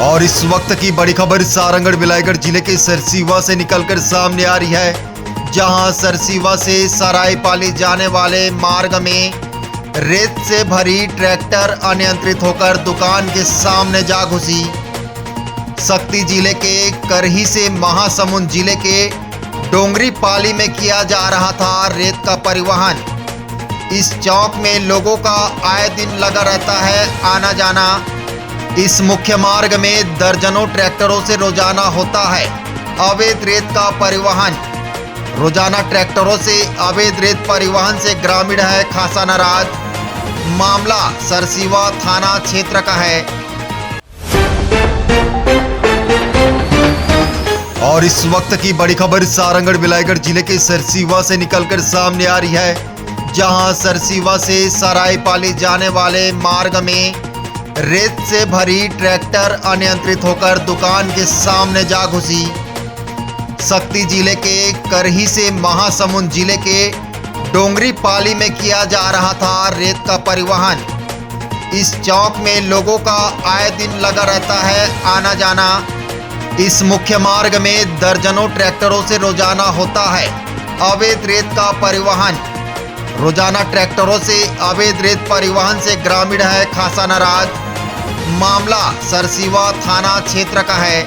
और इस वक्त की बड़ी खबर सारंगढ़ बिलाईगढ़ जिले के सरसीवा से निकलकर सामने आ रही है, जहां सरसीवा से सरायपाली जाने वाले मार्ग में रेत से भरी ट्रैक्टर अनियंत्रित होकर दुकान के सामने जा घुसी। शक्ति जिले के करही से महासमुंद जिले के डोंगरी पाली में किया जा रहा था रेत का परिवहन। इस चौक में लोगों का आए दिन लगा रहता है आना जाना। इस मुख्य मार्ग में दर्जनों ट्रैक्टरों से रोजाना होता है अवैध रेत का परिवहन। रोजाना ट्रैक्टरों से अवैध रेत परिवहन से ग्रामीण है खासा नाराज। मामला सरसीवा थाना क्षेत्र का है। और इस वक्त की बड़ी खबर सारंगढ़ बिलाईगढ़ जिले के सरसीवा से निकलकर सामने आ रही है, जहां सरसीवा से सरायपाली जाने वाले मार्ग में रेत से भरी ट्रैक्टर अनियंत्रित होकर दुकान के सामने जा घुसी। शक्ति जिले के करही से महासमुंद जिले के डोंगरी पाली में किया जा रहा था रेत का परिवहन। इस चौक में लोगों का आए दिन लगा रहता है आना जाना। इस मुख्य मार्ग में दर्जनों ट्रैक्टरों से रोजाना होता है अवैध रेत का परिवहन। रोजाना ट्रैक्टरों से अवैध रेत परिवहन से ग्रामीण है खासा नाराज। मामला सरसीवा थाना क्षेत्र का है।